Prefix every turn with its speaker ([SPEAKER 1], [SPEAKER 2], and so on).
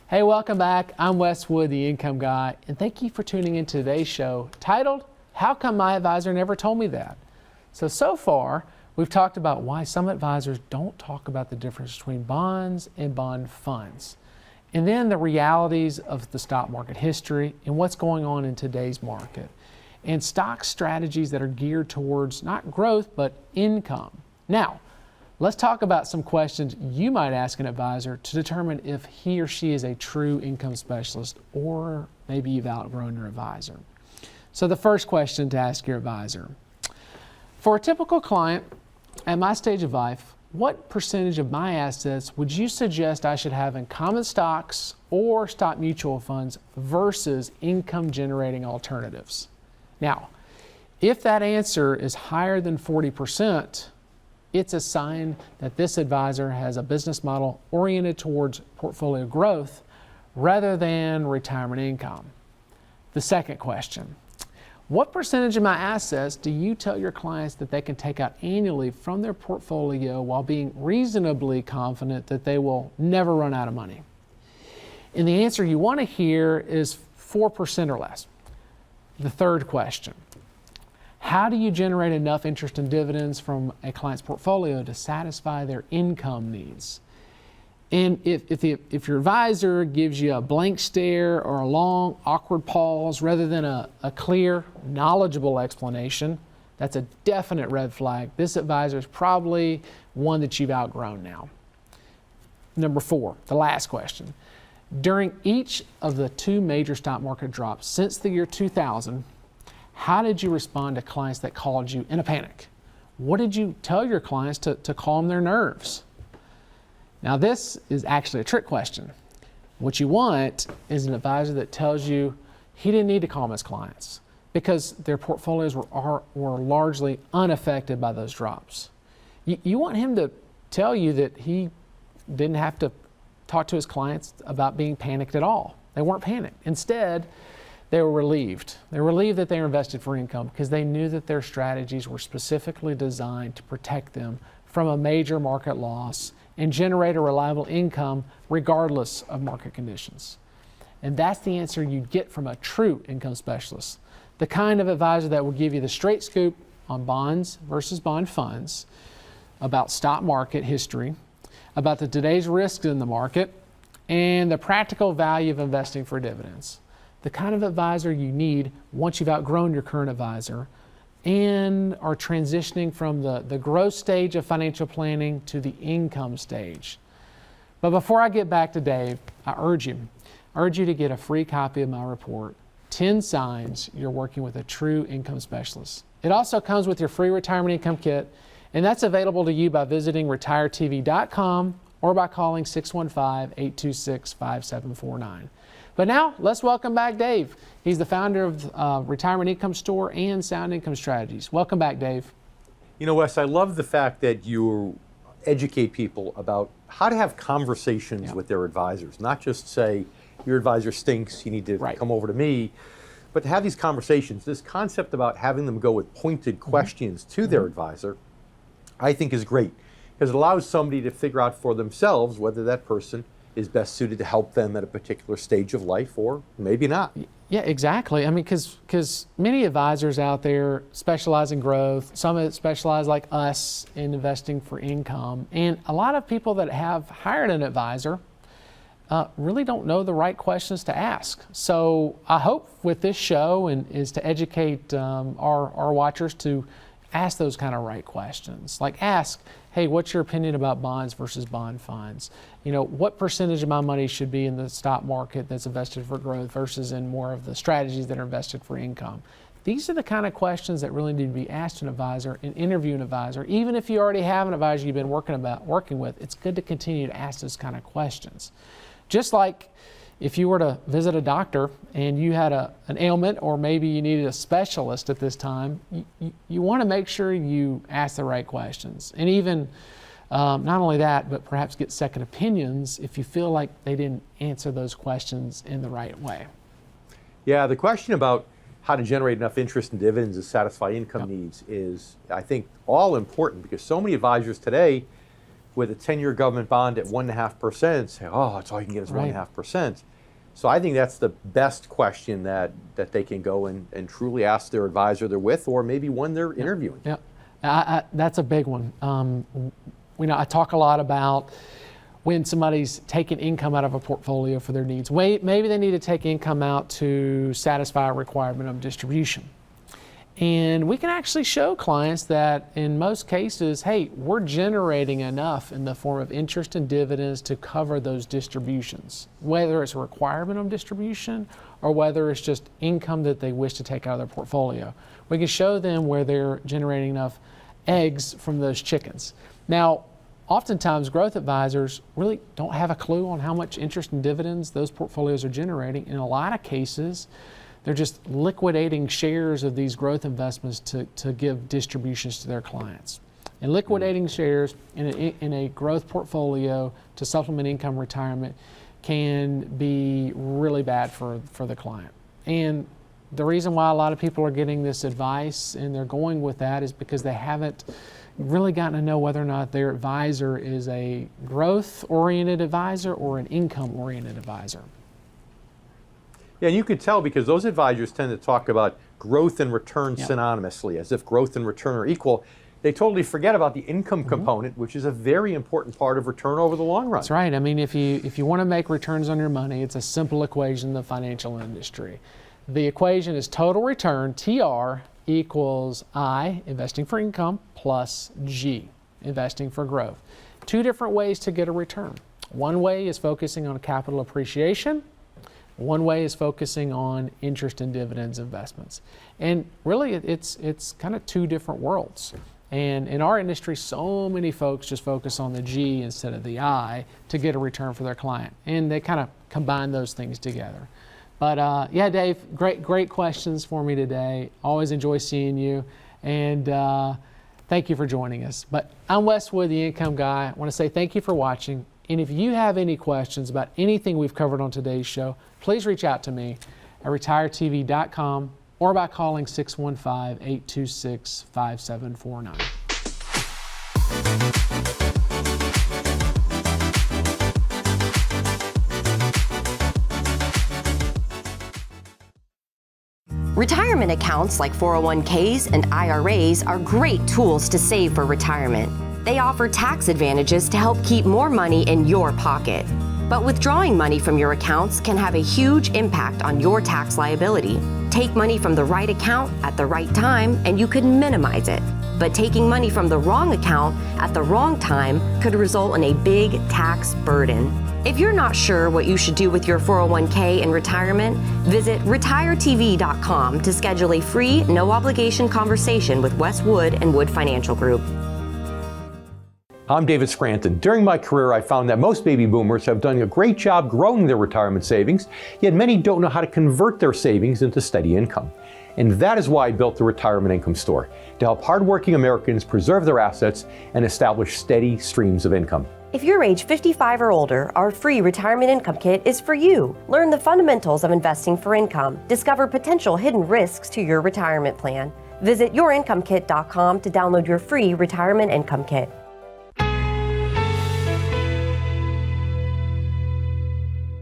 [SPEAKER 1] Hey, welcome back. I'm Wes Wood, the Income Guy, and thank you for tuning in to today's show titled, How Come My Advisor Never Told Me That? So far, we've talked about why some advisors don't talk about the difference between bonds and bond funds, and then the realities of the stock market history and what's going on in today's market, and stock strategies that are geared towards not growth, but income. Now, let's talk about some questions you might ask an advisor to determine if he or she is a true income specialist, or maybe you've outgrown your advisor. So the first question to ask your advisor: for a typical client at my stage of life, what percentage of my assets would you suggest I should have in common stocks or stock mutual funds versus income generating alternatives? Now, if that answer is higher than 40%, it's a sign that this advisor has a business model oriented towards portfolio growth rather than retirement income. The second question: what percentage of my assets do you tell your clients that they can take out annually from their portfolio while being reasonably confident that they will never run out of money? And the answer you want to hear is 4% or less. The third question: how do you generate enough interest and dividends from a client's portfolio to satisfy their income needs? And if your advisor gives you a blank stare or a long, awkward pause rather than a clear, knowledgeable explanation, that's a definite red flag. This advisor is probably one that you've outgrown now. Number 4, the last question. During each of the 2 major stock market drops since the year 2000, how did you respond to clients that called you in a panic? What did you tell your clients to calm their nerves? Now, this is actually a trick question. What you want is an advisor that tells you he didn't need to calm his clients because their portfolios were largely unaffected by those drops. You want him to tell you that he didn't have to talk to his clients about being panicked at all. They weren't panicked. Instead, they were relieved. They were relieved that they were invested for income because they knew that their strategies were specifically designed to protect them from a major market loss and generate a reliable income regardless of market conditions. And that's the answer you get from a true income specialist, the kind of advisor that will give you the straight scoop on bonds versus bond funds, about stock market history, about today's risks in the market, and the practical value of investing for dividends. The kind of advisor you need once you've outgrown your current advisor and are transitioning from the growth stage of financial planning to the income stage. But before I get back to Dave, I urge you to get a free copy of my report, 10 Signs You're Working with a True Income Specialist. It also comes with your free retirement income kit, and that's available to you by visiting retiretv.com or by calling 615-826-5749. But now, let's welcome back Dave. He's the founder of Retirement Income Store and Sound Income Strategies. Welcome back, Dave.
[SPEAKER 2] You know, Wes, I love the fact that you educate people about how to have conversations with their advisors, not just say, your advisor stinks, you need to come over to me, but to have these conversations. This concept about having them go with pointed questions to their advisor, I think is great, because it allows somebody to figure out for themselves whether that person is best suited to help them at a particular stage of life, or maybe not.
[SPEAKER 1] Yeah, exactly. I mean, because many advisors out there specialize in growth. Some specialize, like us, in investing for income. And a lot of people that have hired an advisor really don't know the right questions to ask. So I hope with this show is to educate our watchers to ask those kind of right questions. Like ask, hey, what's your opinion about bonds versus bond funds? You know, what percentage of my money should be in the stock market that's invested for growth versus in more of the strategies that are invested for income? These are the kind of questions that really need to be asked an advisor and interview an advisor. Even if you already have an advisor you've been working with, it's good to continue to ask those kind of questions. Just like if you were to visit a doctor and you had an ailment, or maybe you needed a specialist at this time, you want to make sure you ask the right questions. And even not only that, but perhaps get second opinions if you feel like they didn't answer those questions in the right way.
[SPEAKER 2] Yeah, the question about how to generate enough interest and dividends to satisfy income needs is, I think, all important, because so many advisors today with a 10-year government bond at 1.5%, say, oh, that's all you can get is 1.5%. So I think that's the best question that they can go and truly ask their advisor they're with, or maybe one they're interviewing.
[SPEAKER 1] Yeah, that's a big one. I talk a lot about when somebody's taking income out of a portfolio for their needs. Maybe they need to take income out to satisfy a requirement of distribution. And we can actually show clients that in most cases, hey, we're generating enough in the form of interest and dividends to cover those distributions, whether it's a requirement of distribution or whether it's just income that they wish to take out of their portfolio. We can show them where they're generating enough eggs from those chickens. Now, oftentimes growth advisors really don't have a clue on how much interest and dividends those portfolios are generating. In a lot of cases, they're just liquidating shares of these growth investments to give distributions to their clients. And liquidating shares in a growth portfolio to supplement income retirement can be really bad for the client. And the reason why a lot of people are getting this advice and they're going with that is because they haven't really gotten to know whether or not their advisor is a growth-oriented advisor or an income-oriented advisor.
[SPEAKER 2] Yeah, and you could tell because those advisors tend to talk about growth and return synonymously, as if growth and return are equal. They totally forget about the income component, which is a very important part of return over the long run.
[SPEAKER 1] That's right. I mean, if you want to make returns on your money, it's a simple equation in the financial industry. The equation is total return, TR, equals I, investing for income, plus G, investing for growth. Two different ways to get a return. One way is focusing on capital appreciation. One way is focusing on interest and dividends investments. And really, it's kind of two different worlds. And in our industry, so many folks just focus on the G instead of the I to get a return for their client. And they kind of combine those things together. But yeah, Dave, great questions for me today. Always enjoy seeing you. And thank you for joining us. But I'm Wes Wood, the Income Guy. I want to say thank you for watching. And if you have any questions about anything we've covered on today's show, please reach out to me at retiretv.com or by calling 615-826-5749.
[SPEAKER 3] Retirement accounts like 401ks and IRAs are great tools to save for retirement. They offer tax advantages to help keep more money in your pocket. But withdrawing money from your accounts can have a huge impact on your tax liability. Take money from the right account at the right time and you could minimize it. But taking money from the wrong account at the wrong time could result in a big tax burden. If you're not sure what you should do with your 401k in retirement, visit retiretv.com to schedule a free, no-obligation conversation with Wes Wood and Wood Financial Group.
[SPEAKER 2] I'm David Scranton. During my career, I found that most baby boomers have done a great job growing their retirement savings, yet many don't know how to convert their savings into steady income. And that is why I built the Retirement Income Store, to help hardworking Americans preserve their assets and establish steady streams of income.
[SPEAKER 3] If you're age 55 or older, our free Retirement Income Kit is for you. Learn the fundamentals of investing for income. Discover potential hidden risks to your retirement plan. Visit yourincomekit.com to download your free Retirement Income Kit.